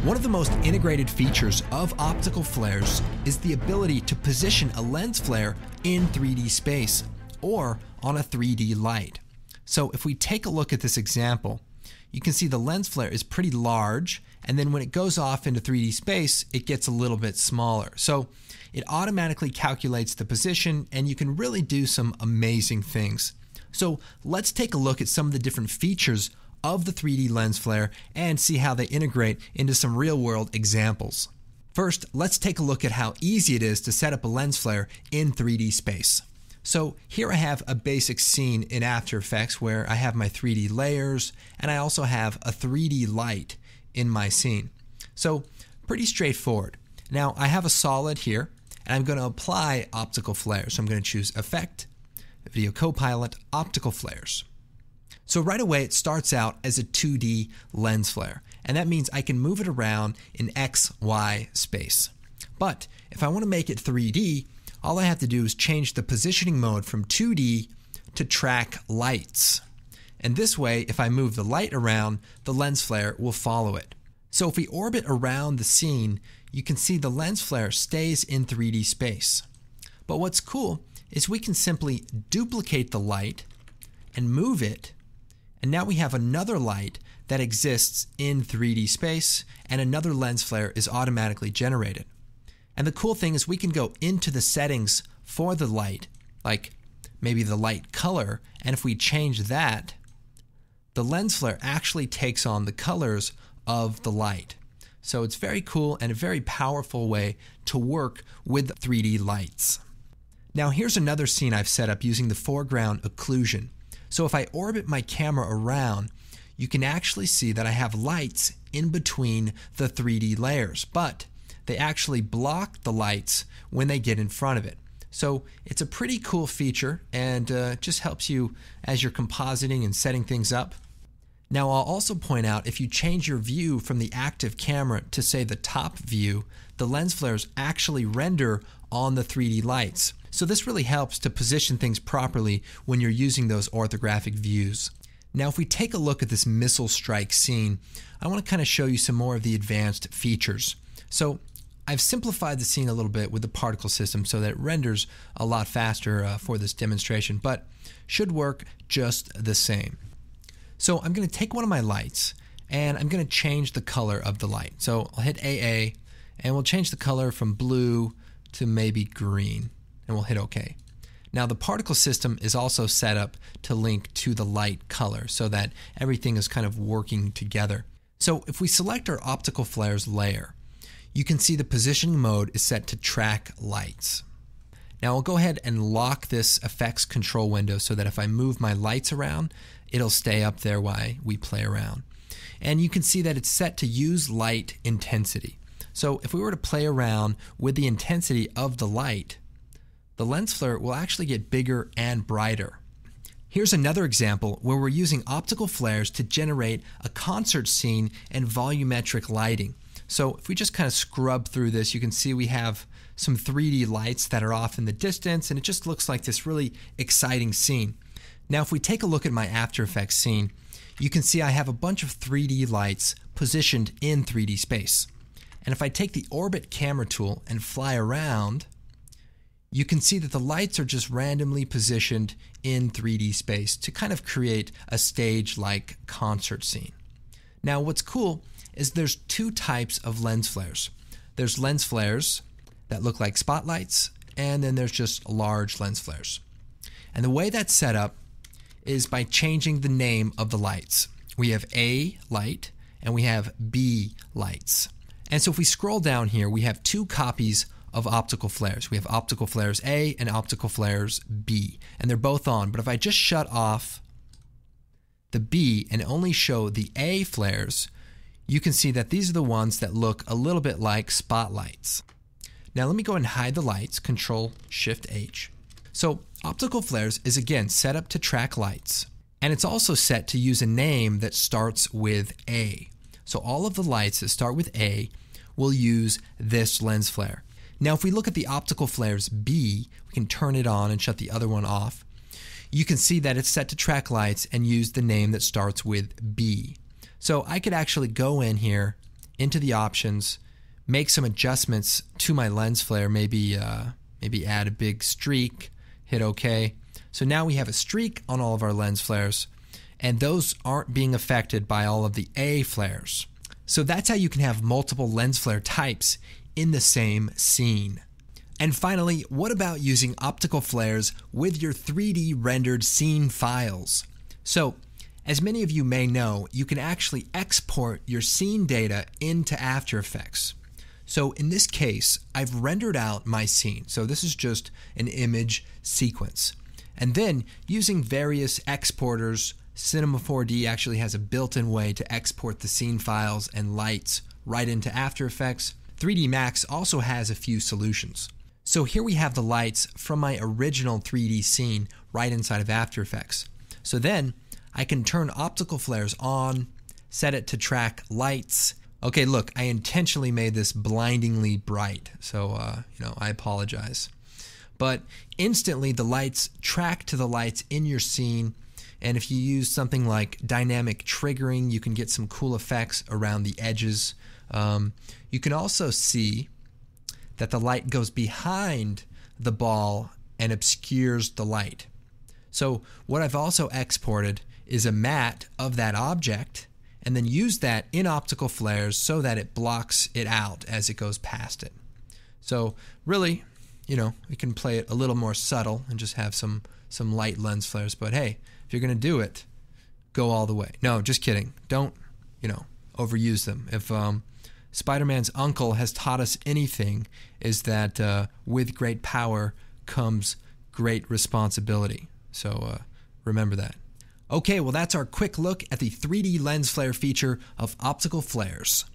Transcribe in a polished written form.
One of the most integrated features of optical flares is the ability to position a lens flare in 3D space or on a 3D light. So if we take a look at this example, you can see the lens flare is pretty large, and then when it goes off into 3D space, it gets a little bit smaller. So it automatically calculates the position, and you can really do some amazing things. So let's take a look at some of the different features of the 3D lens flare and see how they integrate into some real-world examples. First, let's take a look at how easy it is to set up a lens flare in 3D space. So here I have a basic scene in After Effects where I have my 3D layers, and I also have a 3D light in my scene. So pretty straightforward. Now I have a solid here, and I'm going to apply optical flares. So I'm going to choose Effect, Video Copilot, Optical Flares. So right away it starts out as a 2D lens flare, and that means I can move it around in X, Y space. But if I want to make it 3D, all I have to do is change the positioning mode from 2D to track lights. And this way, if I move the light around, the lens flare will follow it. So if we orbit around the scene, you can see the lens flare stays in 3D space. But what's cool is we can simply duplicate the light and move it, and now we have another light that exists in 3D space, and another lens flare is automatically generated. And the cool thing is we can go into the settings for the light, like maybe the light color, and if we change that, the lens flare actually takes on the colors of the light. So it's very cool and a very powerful way to work with 3D lights. Now here's another scene I've set up using the foreground occlusion. So if I orbit my camera around, you can actually see that I have lights in between the 3D layers, but they actually block the lights when they get in front of it. So it's a pretty cool feature, and just helps you as you're compositing and setting things up. Now I'll also point out, if you change your view from the active camera to say the top view, the lens flares actually render on the 3D lights. So this really helps to position things properly when you're using those orthographic views. Now if we take a look at this missile strike scene, I want to kind of show you some more of the advanced features. So I've simplified the scene a little bit with the particle system so that it renders a lot faster for this demonstration, but should work just the same. So I'm going to take one of my lights and I'm going to change the color of the light. So I'll hit AA and we'll change the color from blue to maybe green, and we'll hit OK. Now the particle system is also set up to link to the light color so that everything is kind of working together. So if we select our optical flares layer, you can see the positioning mode is set to track lights. Now I'll go ahead and lock this effects control window so that if I move my lights around, it'll stay up there while we play around. And you can see that it's set to use light intensity. So if we were to play around with the intensity of the light, the lens flare will actually get bigger and brighter. Here's another example where we're using optical flares to generate a concert scene and volumetric lighting. So if we just kind of scrub through this, you can see we have some 3D lights that are off in the distance, and it just looks like this really exciting scene. Now if we take a look at my After Effects scene, you can see I have a bunch of 3D lights positioned in 3D space. And if I take the Orbit camera tool and fly around, you can see that the lights are just randomly positioned in 3D space to kind of create a stage-like concert scene. Now what's cool is there's two types of lens flares. There's lens flares that look like spotlights, and then there's just large lens flares. And the way that's set up is by changing the name of the lights. We have A light and we have B lights. And so if we scroll down here, we have two copies of optical flares. We have optical flares A and optical flares B, and they're both on. But if I just shut off the B and only show the A flares, you can see that these are the ones that look a little bit like spotlights. Now let me go and hide the lights, Control-Shift-H. So optical flares is again set up to track lights, and it's also set to use a name that starts with A. So all of the lights that start with A will use this lens flare. Now if we look at the optical flares B, we can turn it on and shut the other one off. You can see that it's set to track lights and use the name that starts with B. So I could actually go in here into the options, make some adjustments to my lens flare, maybe add a big streak, hit OK. So now we have a streak on all of our lens flares, and those aren't being affected by all of the A flares. So that's how you can have multiple lens flare types in the same scene. And finally, what about using optical flares with your 3D rendered scene files? So, as many of you may know, you can actually export your scene data into After Effects. So in this case, I've rendered out my scene. So this is just an image sequence. And then using various exporters, Cinema 4D actually has a built-in way to export the scene files and lights right into After Effects. 3D Max also has a few solutions. So here we have the lights from my original 3D scene right inside of After Effects. So then I can turn optical flares on, set it to track lights. Okay, look, I intentionally made this blindingly bright, so I apologize. But instantly the lights track to the lights in your scene, and if you use something like dynamic triggering, you can get some cool effects around the edges. You can also see that the light goes behind the ball and obscures the light. So what I've also exported is a matte of that object, and then use that in optical flares so that it blocks it out as it goes past it. So really, we can play it a little more subtle and just have some light lens flares. But hey, if you're going to do it, go all the way. No, just kidding. Don't, overuse them. If Spider-Man's uncle has taught us anything, is that with great power comes great responsibility. So remember that. Okay, well that's our quick look at the 3D lens flare feature of optical flares.